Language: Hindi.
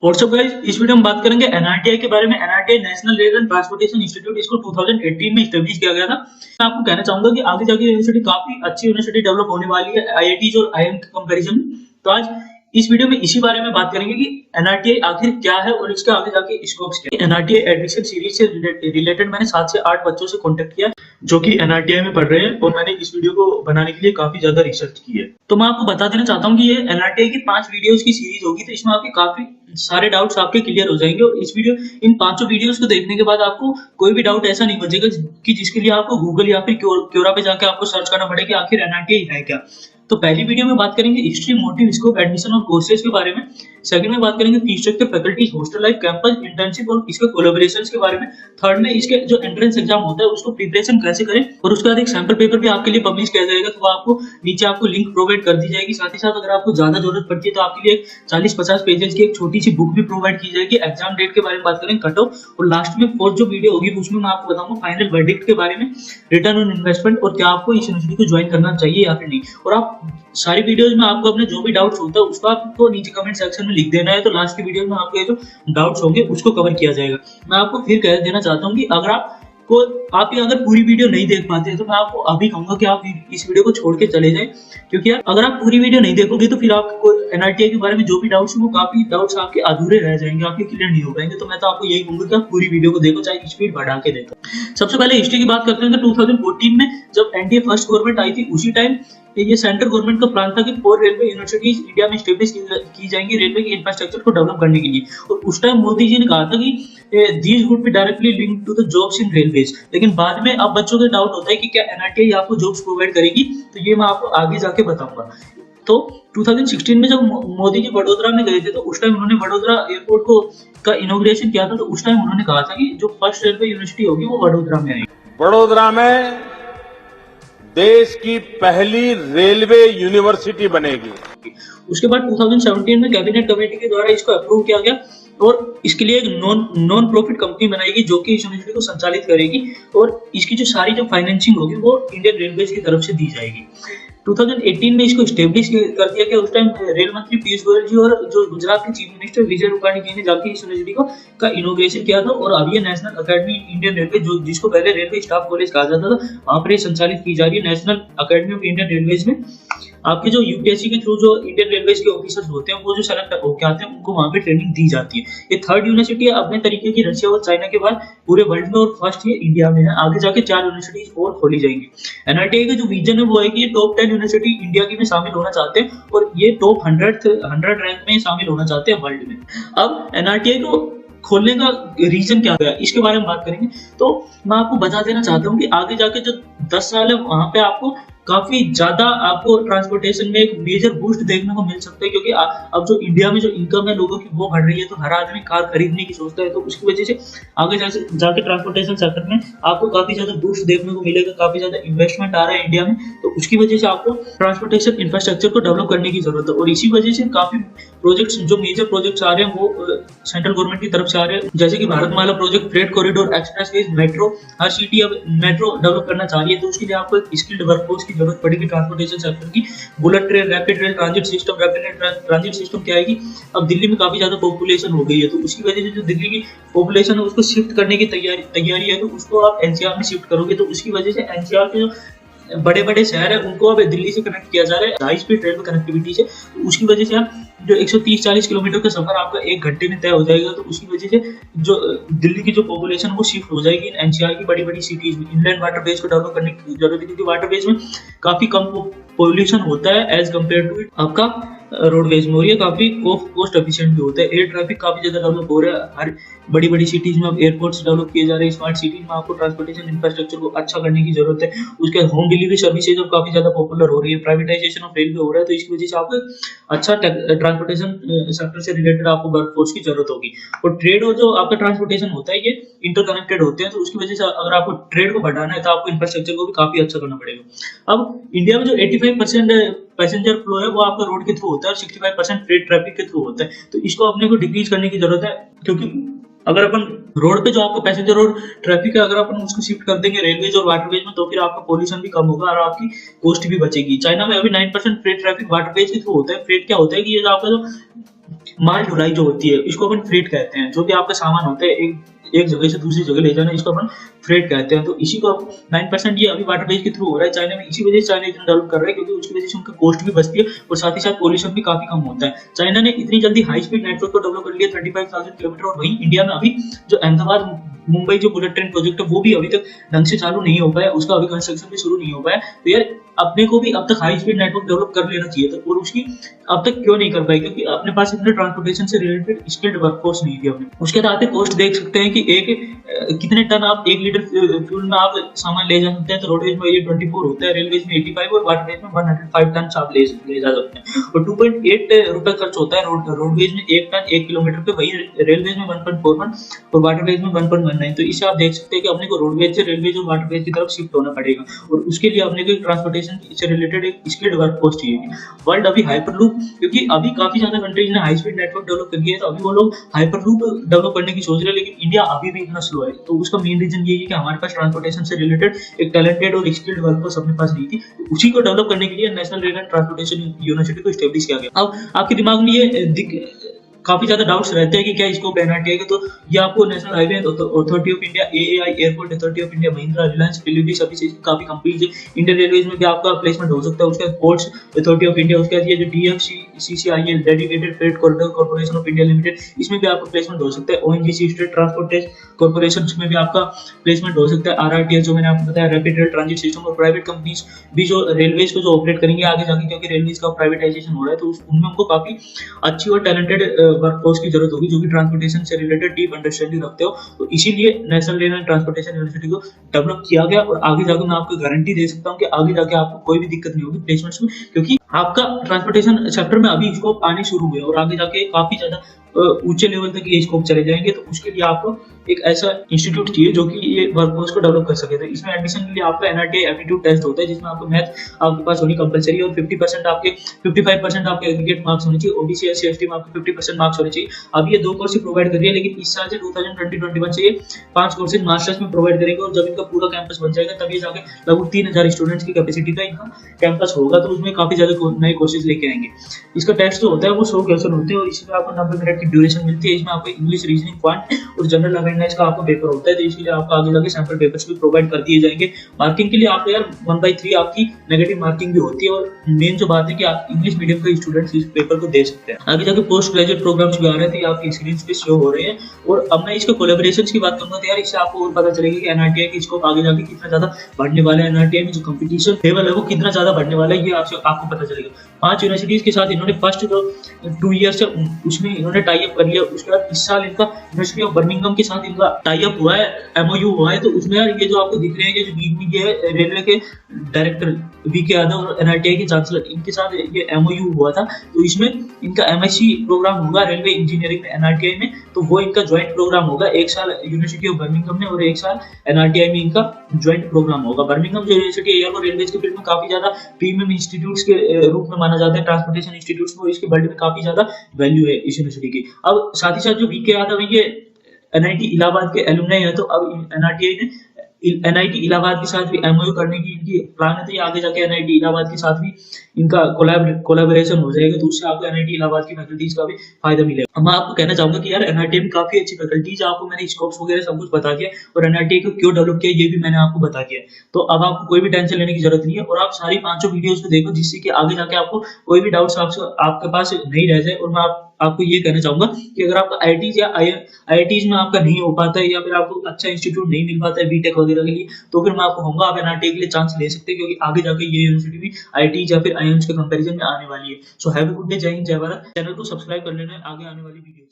व्हाट्सअप गाइस, इस वीडियो में बात करेंगे एनआरटीआई के बारे में। NRTI national rail and transportation institute, इसको 2018 में स्टैब्लिश किया गया था। मैं आपको कहना चाहूंगा कि आगे जाके यूनिवर्सिटी काफी अच्छी यूनिवर्सिटी डेवलप होने वाली है आईआईटीज और आईएम के कंपैरिजन में। तो आज इस वीडियो में इसी बारे में बात करेंगे कि एनआरटीआई आखिर क्या है और इसके आगे जाके स्कोप्स क्या है। एनआरटीआई एडमिशन सीरीज से रिलेटेड मैंने 7 से 8 बच्चों से कांटेक्ट किया जो कि एनआरटीआई में पढ़ रहे हैं और मैंने इस वीडियो को बनाने के लिए काफी ज्यादा रिसर्च की है। तो मैं आपको बता देना चाहता हूँ कि ये एनआरटीआई की 5 वीडियोस की सीरीज होगी, तो इसमें आपके काफी सारे डाउट्स आपके क्लियर हो जाएंगे। और इन 5 वीडियोस को देखने के बाद आपको कोई भी डाउट ऐसा नहीं बचेगा कि जिसके लिए आपको गूगल या फिर क्योरा पे जाके आपको सर्च करना पड़ेगा कि आखिर एनआरटीआई है क्या। तो पहली वीडियो में बात करेंगे हिस्ट्री, मोटिव, स्कोप, एडमिशन और कोर्सेज के बारे में। सेकंड में बात करेंगे fees structure, faculties, hostel life, campus, internship और इसके कोलैबोरेशंस के बारे में। थर्ड में इसके जो एंट्रेंस एग्जाम होता है उसको प्रिपरेशन कैसे करें, और उसके बाद एक सैंपल पेपर भी आपके लिए पब्लिश किया जाएगा। तो आपको नीचे आपको लिंक प्रोवाइड कर दी जाएगी। साथ ही साथ अगर आपको ज्यादा जरूरत पड़ती है तो आपके लिए 40-50 पेजेस की एक छोटी सी बुक भी प्रोवाइड की जाएगी। एग्जाम डेट के बारे में बात करें, कट ऑफ, और लास्ट में फोर्थ जो वीडियो होगी उसमें मैं आपको बताऊंगा फाइनल वर्डिक्ट के बारे में, रिटर्न ऑन इन्वेस्टमेंट और क्या आपको इस यूनिवर्सिटी को ज्वाइन करना चाहिए या फिर नहीं। और आप सारी वीडियोस में आपको अपने जो भी डाउट्स होता है उसको आपको नीचे कमेंट सेक्शन में लिख देना है। तो लास्ट की वीडियो में आपके जो डाउट्स होंगे उसको कवर किया जाएगा। मैं आपको फिर कह देना चाहता हूँ कि अगर आप ये अगर पूरी वीडियो नहीं देख पाते तो मैं आपको अभी कहूंगा कि आप इस वीडियो को छोड़ के चले जाएं, क्योंकि यार अगर आप पूरी वीडियो नहीं देखोगे तो फिर आपको एनआरटीआई के बारे में जो भी डाउट्स है वो काफी डाउट्स आपके अधूरे रह जाएंगे, आपके क्लियर नहीं हो पाएंगे। तो मैं तो आपको यही कहूंगा कि आप पूरी वीडियो को देखो, चाहे स्पीड बढ़ा के देखो। सबसे पहले हिस्ट्री की बात करते हैं तो 2014 में जब एनडीए फर्स्ट गवर्नमेंट आई थी उसी टाइम ये सेंट्रल गवर्नमेंट का प्लान था कि 4 रेलवे यूनिवर्सिटीज इंडिया में स्टेब्लिश की जाएंगी रेलवे के इंफ्रास्ट्रक्चर को डेवलप करने के लिए। और उस टाइम मोदी जी ने कहा था कि these would be directly linked to the jobs in railways. लेकिन बाद में अब बच्चों का डाउट होता है कि क्या एनआरटीआई आपको जॉब्स प्रोवाइड करेगी, तो ये मैं आपको आगे जाके बताऊंगा। तो 2016 में जब मोदी जी वडोदरा में गए थे तो उस टाइम उन्होंने वडोदरा एयरपोर्ट को का इनॉग्रेशन किया था। तो उस टाइम उन्होंने कहा था कि जो फर्स्ट रेलवे यूनिवर्सिटी होगी वो वडोदरा में आएगी। वडोदरा में देश की पहली रेलवे यूनिवर्सिटी बनेगी। उसके बाद 2017 में कैबिनेट कमेटी के द्वारा इसको अप्रूव किया गया और इसके लिए एक नॉन प्रॉफिट कंपनी बनाएगी जो कि इस यूनिवर्सिटी को संचालित करेगी, और इसकी जो सारी जो फाइनेंसिंग होगी वो इंडियन रेलवेज की तरफ से दी जाएगी। 2018 में इसको स्टेब्लिश कर दिया गया। उस टाइम रेल मंत्री पीयूष गोयल जी और जो गुजरात के चीफ मिनिस्टर विजय रूपाणी जी ने जाके इस यूनिवर्सिटी का इनॉग्रेशन किया था। और अब ये नेशनल अकेडमी इंडियन रेलवे, जो जिसको पहले रेलवे स्टाफ कॉलेज कहा जाता था, वहां पर संचालित की जा रही है। National academy of Indian railways में आपके जो यूपीएससी के थ्रू जो इंडियन रेलवेज के ऑफिसर्स होते हैं वो जो सेलेक्ट होकर आते हैं उनको वहां पे ट्रेनिंग दी जाती है। ये थर्ड यूनिवर्सिटी है अपने तरीके की रशिया और चाइना के बाद पूरे वर्ल्ड में, और फर्स्ट ये इंडिया में है। आगे जाके 4 यूनिवर्सिटीज और खोली जाएंगी। एनआरटीआई का जो विजन है वो है कि ये टॉप 10 यूनिवर्सिटी इंडिया की में शामिल होना चाहते हैं और ये टॉप 100 रैंक में शामिल होना चाहते हैं वर्ल्ड में। अब एनआरटीआई को खोलने का रीजन क्या है इसके बारे में बात करेंगे। तो मैं आपको बता देना चाहता हूँ कि आगे जाके जो 10 साल है वहां पे आपको काफी ज्यादा आपको ट्रांसपोर्टेशन में एक मेजर बूस्ट देखने को मिल सकता है, क्योंकि अब जो इंडिया में जो इनकम है लोगों की वो बढ़ रही है, तो हर आदमी कार खरीदने की सोचता है। तो उसकी वजह से आगे जाके ट्रांसपोर्टेशन सेक्टर में आपको काफी ज्यादा बूस्ट देखने को मिलेगा, काफी ज्यादा इन्वेस्टमेंट आ रहा है इंडिया में। तो उसकी वजह से आपको ट्रांसपोर्टेशन इंफ्रास्ट्रक्चर को डेवलप करने की जरूरत है, और इसी वजह से काफी प्रोजेक्ट्स जो मेजर प्रोजेक्ट्स आ रहे हैं वो सेंट्रल गवर्नमेंट की तरफ से आ रहे हैं, जैसे कि Bharatmala project, freight corridor, expressways, metro. हर सिटी अब मेट्रो डेवलप करना चाह रही है, तो उसके लिए आपको एक स्किल्ड वर्कफोर्स की जरूरत पड़ेगी ट्रांसपोर्टेशन सेक्टर की। Bullet train, rapid rail transit system, rapid transit system क्या आएगी, अब दिल्ली में काफी ज्यादा पॉपुलेशन हो गई है, तो उसकी वजह से जो दिल्ली की पॉपुलेशन है उसको शिफ्ट करने की तैयारी है, तो उसको आप एनसीआर में शिफ्ट करोगे। तो उसकी वजह से एनसीआर के जो बड़े बड़े शहर है उनको अब दिल्ली से कनेक्ट किया जा रहा है हाई स्पीड रेलवे कनेक्टिविटी से। तो उसकी वजह से आप जो 130-40 किलोमीटर का सफर आपका 1 घंटे में तय हो जाएगा। तो उसकी वजह से जो दिल्ली की जो पॉपुलेशन वो शिफ्ट हो जाएगी एनसीआर की बड़ी बड़ी सिटीज में। इंलैंड वाटर बेस को डेवलप करने की जरूरत है, क्योंकि वाटर बेस में काफी कम पॉल्यूशन होता है एज कम्पेयर टू आपका रोडवेज में, और ये काफी कॉस्ट एफिशिएंट भी होता है। एयर ट्रैफिक काफी ज्यादा डेवलप हो रहा है, हर बड़ी बड़ी सिटीज में अब एयरपोर्ट्स डेवलप किए जा रहे हैं। स्मार्ट सिटीज में आपको ट्रांसपोर्टेशन इंफ्रास्ट्रक्चर को अच्छा करने की जरूरत है। उसके होम डिलीवरी सर्विसेज अब काफी ज्यादा पॉपुलर हो रही है, प्राइवेटाइजेशन ऑफ रेलवे हो रहा है, तो इसकी वजह से आपको अच्छा ट्रांसपोर्टेशन सेक्टर से रिलेटेड आपको वर्कफोर्स की जरूरत होगी। और ट्रेड और जो आपका ट्रांसपोर्टेशन होता है ये इंटरकनेक्टेड होते हैं, तो उसकी वजह से अगर आपको ट्रेड को बढ़ाना है तो आपको इंफ्रास्ट्रक्चर को भी काफी अच्छा करना पड़ेगा। अब इंडिया में जो 85% पैसेंजर फ्लो है वो आपका रोड के थ्रू होता है और 65% फ्रेट ट्रैफिक के थ्रू होता है। तो इसको अपने को डिक्रीज करने की जरूरत है, क्योंकि अगर अपन रोड पे जो आपका पैसेंजर और ट्रैफिक है अगर अपन उसको शिफ्ट कर देंगे रेलवेज और वाटरवेज में, तो फिर आपका पोल्यूशन भी कम होगा और आपकी कॉस्ट भी बचेगी। चाइना में अभी 9% फ्रेट ट्रैफिक वाटरवेज के थ्रू होता है। फ्रेट क्या होता है कि ये जो आपका जो माल ढुलाई जो होती है, इसको अपन फ्रेट कहते हैं। जो भी आपका सामान होता है एक जगह से दूसरी जगह ले जाना, इसको अपन फ्रेट कहते हैं। तो इसी को 9% ये अभी वाटरवेज के थ्रू हो रहा है चाइना में। इसी वजह से चाइना इतना डेवलप कर रहा है, क्योंकि उसकी वजह से उनका कॉस्ट भी बचती है और साथ ही साथ पॉल्यूशन भी काफी कम होता है। चाइना ने इतनी जल्दी हाई स्पीड नेटवर्क को डेवलप कर लिया 35,000 किलोमीटर, और वहीं इंडिया में अभी जो अहमदाबाद मुंबई जो बुलेट ट्रेन प्रोजेक्ट है वो भी अभी तक ढंग से चालू नहीं हो पाया, उसका अभी कंस्ट्रक्शन भी शुरू नहीं हो पाया। तो यार अपने को भी अब तक हाई स्पीड नेटवर्क डेवलप कर लेना चाहिए था, और उसकी अब तक क्यों नहीं कर पाई? क्योंकि अपने पास इतने ट्रांसपोर्टेशन से रिलेटेड स्किल्ड वर्कफोर्स नहीं थी अपने। उसके साथ कॉस्ट देख सकते हैं कि कितने टन आप 1 लीटर फ्यूल में आप सामान ले जा सकते हैं। तो रोडवेज में ये 24 होता है, रेलवेज में 85 और वाटरवेज में 105 टन आप ले जा सकते हैं। और 2.8 रुपए खर्च होता है रोडवेज में 1 टन 1 किलोमीटर पे, वही रेलवेज में 1.41 और वाटरवेज में 1.19। तो इससे आप देख सकते हैं कि अपने को रोडवेज से रेलवेज और वाटरवेज की तरफ शिफ्ट होना पड़ेगा, और उसके लिए अपने को ट्रांसपोर्टेशन से रिलेटेड एक स्किल्ड वर्कफोर्स चाहिए। वर्ल्ड अभी हाइपरलूप, क्योंकि अभी काफी ज्यादा कंट्रीज ने हाई स्पीड नेटवर्क डेवलप कर दिया है, तो अभी वो लोग हाइपरलूप डेवलप करने की सोच रहे हैं, लेकिन इंडिया अभी भी इतना स्लो है। तो उसका मेन रीजन ये है कि हमारे पास ट्रांसपोर्टेशन से रिलेटेड एक टैलेंटेड और स्किल्ड वर्कफोर्स अपने पास नहीं थी। तो उसी को डेवलप करने के लिए national rail and transportation university को एस्टेब्लिश किया गया। अब आपके दिमाग में ये काफी ज्यादा डाउट्स रहते हैं कि क्या स्कोप है एनआरटीआई का। तो ये आपको national highway authority of India, AAI, airport authority of India, Mahindra, Reliance, delivery services, काफी कंपनीज है। इंडियन रेलवेज में भी आपका प्लेसमेंट हो सकता है। उसके बाद पोर्ट्स अथॉरिटी ऑफ इंडिया, उसके बाद ये जो DFCCIL, dedicated freight corridor corporation of India limited, इसमें भी आपका प्लेसमेंट हो सकता है। ओएनजीसी, स्टेट ट्रांसपोर्ट कॉर्पोरेशन में भी आपका प्लेसमेंट हो सकता है। आरआरटीएस जो मैंने आपको बताया, रैपिड रेल ट्रांजिट सिस्टम, और प्राइवेट कंपनीज भी जो रेलवेज को जो ऑपरेट करेंगे आगे जाके, क्योंकि रेलवेज का प्राइवेटाइजेशन हो रहा है, तो उनमें हमको काफी अच्छी और टैलेंटेड वर्कफोर्स की जरूरत होगी जो कि ट्रांसपोर्टेशन से रिलेटेड डीप अंडरस्टैंडिंग रखते हो। तो इसीलिए national rail and transportation university को डेवलप किया गया, और आगे जाकर मैं आपको गारंटी दे सकता हूँ कि आगे जाके आपको कोई भी दिक्कत नहीं होगी प्लेसमेंट्स में, क्योंकि आपका ट्रांसपोर्टेशन सेक्टर में अभी स्कोप आने शुरू हुए और आगे जाके काफी ज्यादा ऊंचे लेवल तक ये स्कोप चले जाएंगे। तो उसके लिए आपको एक ऐसा इंस्टीट्यूट चाहिए जो कि ये वर्कफोर्स को डेवलप कर सके। तो इसमें एडमिशन के लिए आपका एनआरटीआई एप्टीट्यूड टेस्ट होता है, जिसमें आपको मैथ आपके पास होनी कंपलसरी है, और 50% आपके 55% आपके एग्रीगेट मार्क्स होने चाहिए। ओबीसी एससी एसटी में आपके 50% मार्क्स होने चाहिए। अब ये 2 कोर्स प्रोवाइड कर रही है, लेकिन इस साल से 2020-21 से ये 5 कोर्सेज मास्टर्स में प्रोवाइड करेंगे, और जब इनका पूरा कैंपस बन जाएगा तब ये जाके लगभग 3000 स्टूडेंट्स की कैपेसिटी का इनका कैंपस होगा। तो उसमें काफी ज्यादा नए कोर्सेज लेके आएंगे। इसका टेस्ट जो होता है वो 100 क्वेश्चन होते हैं, और इसमें आपको 90 मिनट की ड्यूरेशन मिलती है। इसमें आपको इंग्लिश, रीजनिंग, क्वांट और जनरल अवेयरनेस का आपको पेपर होता है। तो इसके लिए आपको आगे जाके सैंपल पेपर्स भी प्रोवाइड कर दिए जाएंगे। मार्किंग के लिए आपको यार 1/3 आपकी नेगेटिव मार्किंग भी होती है, और मेन जो बात है कि आप इंग्लिश मीडियम के स्टूडेंट्स इस पेपर को दे सकते हैं। आगे जाके पोस्ट ग्रेजुएट प्रोग्राम्स भी आ रहे थे, आपकी स्क्रीन पे शो हो रहे हैं। और अब मैं इसके कोलैबोरेशंस की बात करूंगा, तो यार इससे आपको और पता चलेगा कि एनआरटीआई की स्कोप आगे जाके कितना ज्यादा बढ़ने वाला है। एनआरटीआई में जो कंपटीशन लेवल है वो कितना ज्यादा बढ़ने वाला है, ये आपको पता चलेगा। 5 यूनिवर्सिटीज के साथ इन्होंने फर्स्ट जो 2 ईयर्स है उसमें इन्होंने टाई अप कर लिया। उसके बाद इस साल इनका यूनिवर्सिटी ऑफ बर्मिंघम के साथ इनका टाई अप हुआ है, एमओयू हुआ है। तो उसमें यार ये जो आपको दिख रहे हैं कि जो बीच में ये है रेलवे के डायरेक्टर वीके यादव और एनआरटीआई के चांसलर, इनके साथ ये एमओयू हुआ था। तो इसमें इनका एमएससी प्रोग्राम होगा रेलवे इंजीनियरिंग में एनआरटीआई में, तो वो इनका ज्वाइंट प्रोग्राम होगा। 1 साल यूनिवर्सिटी ऑफ बर्मिंघम में और 1 साल एनआरटीआई में इनका ज्वाइंट प्रोग्राम होगा। बर्मिंघम जो यूनिवर्सिटी है यार वो रेलवे के फील्ड में काफी ज्यादा प्रीमियम इंस्टीट्यूट्स के रूप में माना जाता है, ट्रांसपोर्टेशन इंस्टीट्यूट्स में, इसके वर्ल्ड में काफी ज्यादा वैल्यू है इस यूनिवर्सिटी की। अब साथ ही साथ जो वीके यादव है ये एनआईटी इलाहाबाद के एलुमनाई है। तो अब एनआरटीआई ने एनआईटी इलाहाबाद के साथ भी एमओयू करने की इनकी प्लान है। तो ये आगे जाके एनआईटी इलाहाबाद के साथ भी इनका कोलैबोरेशन हो जाएगा, तो उससे आपको एनआईटी इलाहाबाद की फैकल्टीज का भी फायदा मिलेगा। अब मैं आपको कहना चाहूंगा कि यार एनआईटी में काफी अच्छी फैकल्टीज, आपको मैंने स्कोप्स वगैरह सब कुछ बता दिया, और एनआईटी को क्यों डेवलप किया ये भी मैंने आपको बता दिया। तो अब आपको कोई भी टेंशन लेने की जरूरत नहीं है, और आप सारी 5 वीडियोस को देखो, जिससे कि आगे जाके आपको कोई भी डाउट्स आपके पास नहीं रह जाए। और मैं आपको ये कहना चाहूंगा कि अगर आपका आईआईटीज या आईआईटीज में आपका नहीं हो पाता है, या फिर आपको अच्छा इंस्टीट्यूट नहीं मिल पाता है बीटेक वगैरह के लिए, तो फिर मैं आपको कहूंगा आप एनआरटीआई के लिए चांस ले सकते हैं, क्योंकि आगे जाके ये यूनिवर्सिटी भी आईआईटीज या फिर आईआईएम्स के कंपैरिजन में आने वाली है। So have a good day, जय हिंद, जय भारत। चैनल को सब्सक्राइब कर लेना है आगे आने वाली वीडियो।